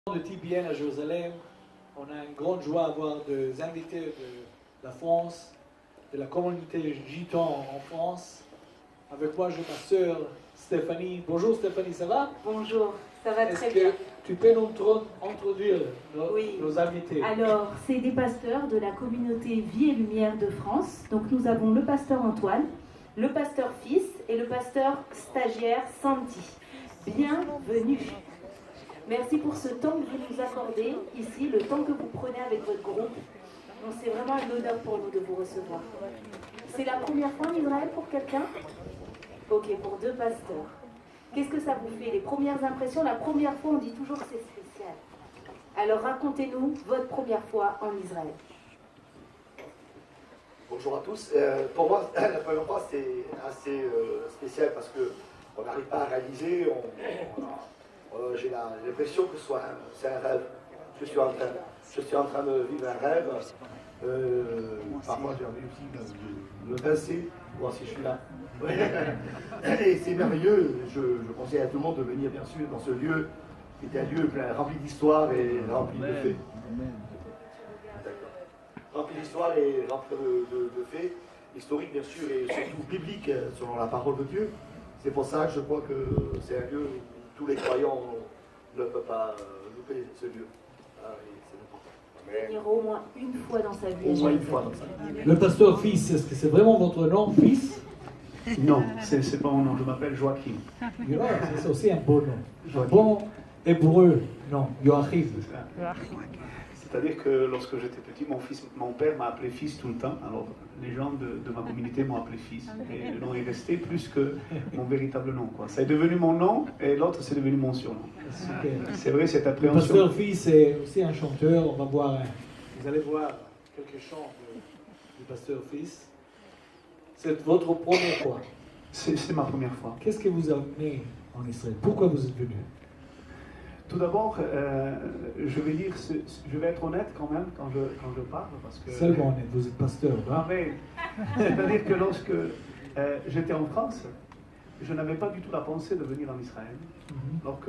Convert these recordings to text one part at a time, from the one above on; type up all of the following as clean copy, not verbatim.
De TBN à Jérusalem. On a une grande joie à avoir des invités de la France, de la communauté gitan en France. Avec moi, j'ai ma sœur Stéphanie. Bonjour Stéphanie, ça va? Bonjour, ça va très Est-ce bien. que tu peux nous introduire Oui. nos invités? Alors, c'est des pasteurs de la communauté Vie et Lumière de France. Donc nous avons le pasteur Antoine, le pasteur Fils et le pasteur stagiaire Sandy. Bienvenue. Merci pour ce temps que vous nous accordez ici, le temps que vous prenez avec votre groupe. Donc c'est vraiment un honneur pour nous de vous recevoir. C'est la première fois en Israël pour quelqu'un? Ok, pour deux pasteurs. Qu'est-ce que ça vous fait? Les premières impressions, la première fois on dit toujours que c'est spécial. Alors racontez-nous votre première fois en Israël. Bonjour à tous. Pour moi, la première fois c'est assez spécial parce qu'on n'arrive pas à réaliser. J'ai l'impression que c'est un rêve. Je suis en train de vivre un rêve. Parfois j'ai envie aussi de me pincer, voir si je suis là. Et c'est merveilleux. Je conseille à tout le monde de venir bien sûr dans ce lieu qui est un lieu rempli d'histoire et rempli de faits. Rempli d'histoire et rempli de faits historiques bien sûr et surtout bibliques selon la parole de Dieu. C'est pour ça que je crois que c'est un lieu où tous les croyants ne peuvent pas louper ce lieu. Venir au moins une fois dans sa vie. Au moins une fois dans sa vie. Le pasteur Fils, est-ce que c'est vraiment votre nom, Fils? Non, c'est pas mon nom, je m'appelle Joachim. C'est aussi un beau nom. Un bon hébreu, non, Joachim. C'est-à-dire que lorsque j'étais petit, mon père m'a appelé fils tout le temps. Alors les gens de ma communauté m'ont appelé fils. Et le nom est resté plus que mon véritable nom, quoi. C'est devenu mon nom et l'autre c'est devenu mon surnom. Super. C'est vrai, cette Le appréhension. pasteur Fils est aussi un chanteur. On va voir, vous allez voir quelques chants du pasteur Fils. C'est votre première fois. C'est ma première fois. Qu'est-ce que vous amenez en Israël? Pourquoi vous êtes venu? Tout d'abord, je vais être honnête quand même quand je parle parce que. Seulement honnête, vous êtes pasteur. Ah, mais c'est-à-dire que lorsque j'étais en France, je n'avais pas du tout la pensée de venir en Israël. Donc,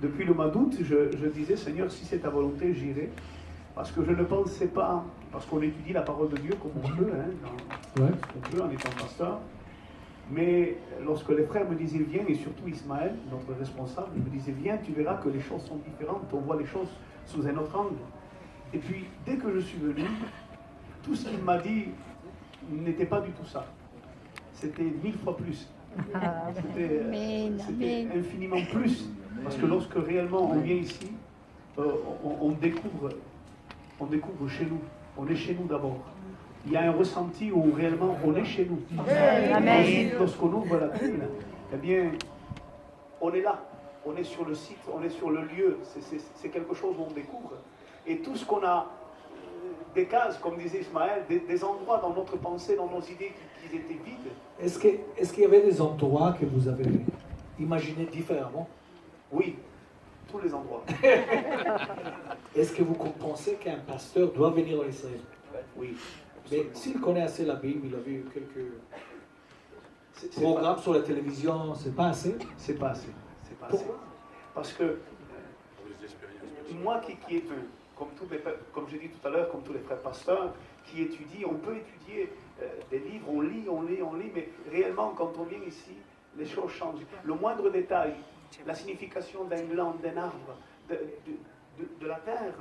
depuis le mois d'août, je disais, Seigneur, si c'est ta volonté, j'irai. Parce que je ne pensais pas, parce qu'on étudie la parole de Dieu comme on peut, on peut en étant pasteur. Mais lorsque les frères me disaient, viens, et surtout Ismaël, notre responsable, me disait, viens, tu verras que les choses sont différentes, on voit les choses sous un autre angle. Et puis, dès que je suis venu, tout ce qu'il m'a dit n'était pas du tout ça. C'était 1000 fois plus. C'était infiniment plus. Parce que lorsque réellement on vient ici, on découvre chez nous. On est chez nous d'abord. Il y a un ressenti où réellement on est chez nous. Amen. Lorsqu'on ouvre la Bible, eh bien, on est là. On est sur le site, on est sur le lieu. C'est quelque chose où on découvre. Et tout ce qu'on a, des cases, comme disait Ismaël, des endroits dans notre pensée, dans nos idées qui étaient vides. Est-ce qu'il y avait des endroits que vous avez imaginés différemment? Oui, tous les endroits. Est-ce que vous pensez qu'un pasteur doit venir en Israël? Oui. Mais s'il connaît assez la Bible, il a vu quelques programmes sur la télévision, c'est pas assez? C'est pas assez. C'est pas assez. Pourquoi? Parce que moi qui ai vu, comme j'ai dit tout à l'heure, comme tous les frères pasteurs, qui étudient, on peut étudier des livres, on lit, mais réellement, quand on vient ici, les choses changent. Le moindre détail, la signification d'un gland, d'un arbre, de la terre,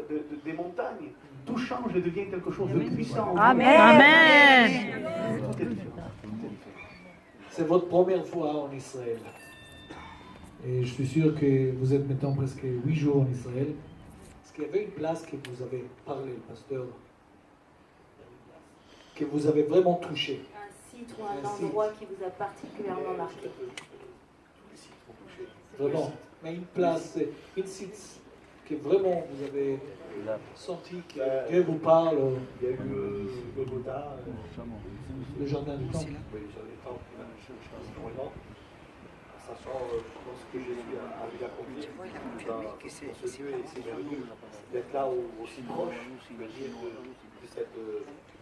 des montagnes, tout change et devient quelque chose de puissant. Amen. Amen. Tout est différent. C'est votre première fois en Israël. Et je suis sûr que vous êtes maintenant presque 8 jours en Israël. Est-ce qu'il y avait une place que vous avez parlé, pasteur, que vous avez vraiment touché? Un site ou un endroit qui vous a particulièrement marqué? Vraiment. Mais une place, une site que vraiment vous avez senti que Dieu vous parle. Il y a eu le Goda, Le jardin du temple. oui, sur les temples, sachant ce que Jésus a vu accomplir dans ce lieu, et c'est merveilleux d'être là aussi proche, je veux dire, de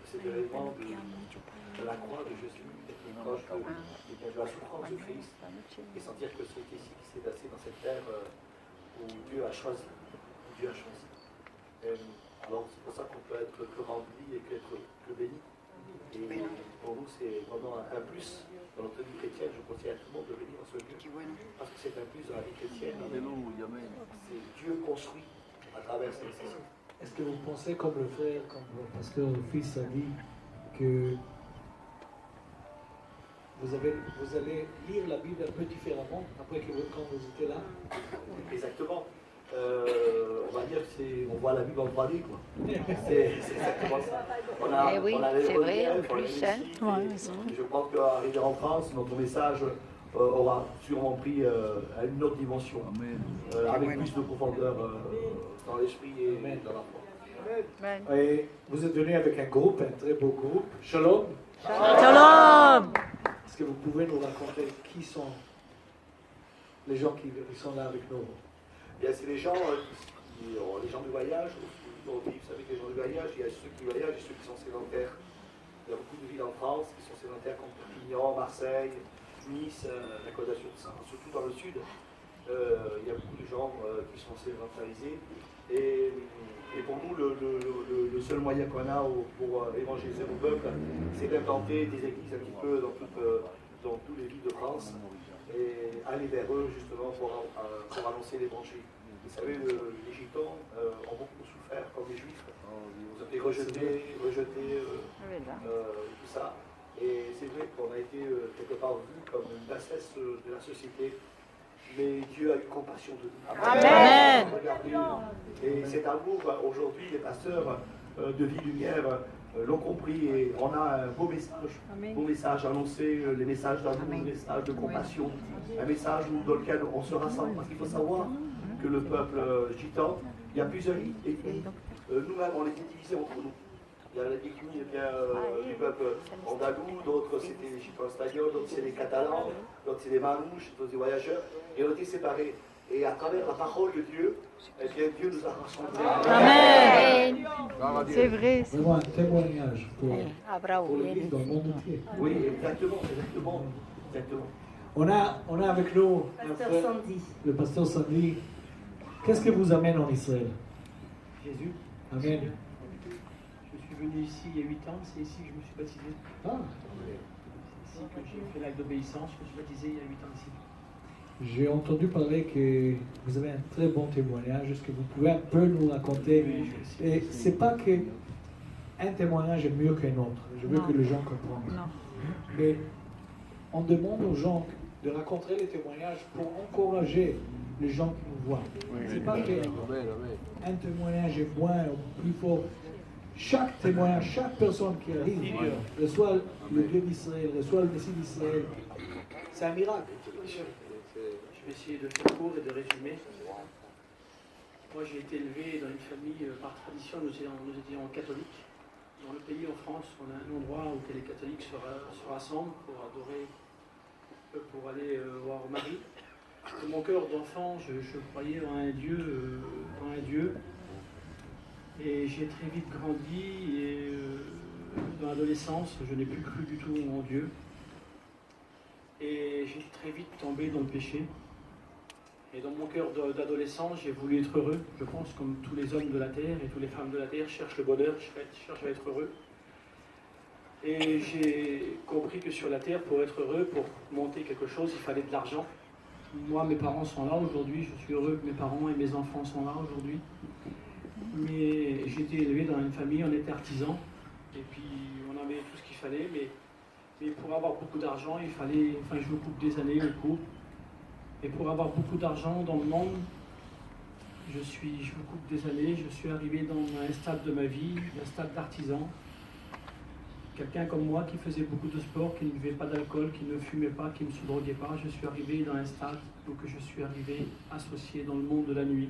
cet événement de la croix de Jésus, d'être proche de la souffrance de Christ, et sentir que c'est ici qui s'est passé dans cette terre où Dieu a choisi que rempli et qu'être que béni. Et pour nous, c'est vraiment un plus dans notre vie chrétienne. Je conseille à tout le monde de venir dans ce lieu parce que c'est un plus dans la vie chrétienne. C'est Dieu construit à travers ces nécessités. Est-ce que vous pensez, comme le frère, comme le pasteur, le fils a dit, que vous allez lire la Bible un peu différemment après que quand vous étiez là? Exactement. On va dire qu'on voit la Bible en 3D, quoi. C'est exactement ça. C'est vrai, en plus. Je pense qu'arriver en France, notre message aura sûrement pris une autre dimension, avec plus de profondeur dans l'esprit et dans la foi. Et vous êtes venu avec un groupe, un très beau groupe. Shalom. Shalom. Est-ce que vous pouvez nous raconter qui sont les gens qui sont là avec nous? C'est les gens, les gens du voyage. Aujourd'hui, vous savez que les gens du voyage, il y a ceux qui voyagent et ceux qui sont sédentaires. Il y a beaucoup de villes en France qui sont sédentaires comme Perpignan, Marseille, Nice, la Côte d'Azur, surtout dans le sud. Il y a beaucoup de gens qui sont sédentarisés. Et pour nous, le seul moyen qu'on a pour évangéliser nos peuples, c'est d'implanter des églises un petit peu dans toutes les villes de France et aller vers eux justement pour annoncer l'évangile. Vous savez, les Gitans ont beaucoup souffert comme les Juifs. Ils ont été rejetés, tout ça. Et c'est vrai qu'on a été quelque part vu comme une bassesse de la société. Mais Dieu a eu compassion de nous. Amen. Regardez, et cet amour, aujourd'hui, les pasteurs de Vie Lumière l'ont compris et on a un beau message annoncé, les messages d'amour, les messages de compassion, un message dans lequel on se rassemble. Parce qu'il faut savoir que le peuple gitan, il y a plusieurs ethnies. Nous-mêmes, on était divisés entre nous. Il y a l'ethnie du peuple andalou, d'autres c'était les gitans espagnols, d'autres c'est les catalans, d'autres c'est les manouches, d'autres des voyageurs. Et on était séparés. Et à travers la parole de Dieu, eh bien, Dieu nous a rassemblés. Amen. C'est vrai. Vraiment un témoignage pour l'Église dans le monde entier. Oui, exactement. On a avec nous Pasteur Sandy. le pasteur Sandy. Qu'est-ce que vous amène en Israël? Jésus. Amen. Je suis venu ici il y a 8 ans, c'est ici que je me suis baptisé. Ah, C'est ici que j'ai fait l'acte d'obéissance, je me suis baptisé il y a 8 ans ici. j'ai entendu parler que vous avez un très bon témoignage. Est-ce que vous pouvez un peu nous raconter? Et c'est pas que un témoignage est mieux qu'un autre. Je veux que les gens comprennent. Mais on demande aux gens de raconter les témoignages pour encourager les gens qui nous voient. C'est pas que un témoignage est moins ou plus fort. Chaque témoignage, chaque personne qui arrive reçoit le Dieu d'Israël, reçoit le Messie d'Israël. C'est un miracle. Je vais essayer de faire court et de résumer. Moi, j'ai été élevé dans une famille, par tradition, nous étions catholiques. Dans le pays, en France, on a un endroit où les catholiques se rassemblent pour adorer, pour aller voir Marie. De mon cœur d'enfant, je croyais en un Dieu. Et j'ai très vite grandi et dans l'adolescence, je n'ai plus cru du tout en Dieu. Et j'ai très vite tombé dans le péché. Et dans mon cœur d'adolescent, j'ai voulu être heureux. Je pense comme tous les hommes de la terre et toutes les femmes de la terre cherchent le bonheur, cherchent à être heureux. Et j'ai compris que sur la terre, pour être heureux, pour monter quelque chose, il fallait de l'argent. Moi, mes parents sont là aujourd'hui, je suis heureux que mes parents et mes enfants sont là aujourd'hui. Mais j'ai été élevé dans une famille, on était artisans, et puis on avait tout ce qu'il fallait, mais pour avoir beaucoup d'argent, il fallait, je me coupe des années au cours. Et pour avoir beaucoup d'argent dans le monde, je me coupe des années, je suis arrivé dans un stade de ma vie, un stade d'artisan. Quelqu'un comme moi qui faisait beaucoup de sport, qui ne buvait pas d'alcool, qui ne fumait pas, qui ne se droguait pas, je suis arrivé dans un stade où je suis arrivé associé dans le monde de la nuit.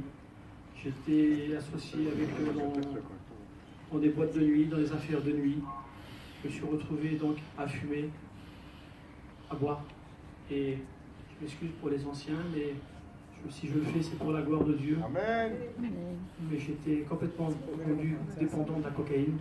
J'étais associé avec eux dans des boîtes de nuit, dans les affaires de nuit. Je me suis retrouvé donc à fumer, à boire. Et je m'excuse pour les anciens, mais si je le fais, c'est pour la gloire de Dieu. Amen. Mais j'étais complètement rendu dépendant de la cocaïne.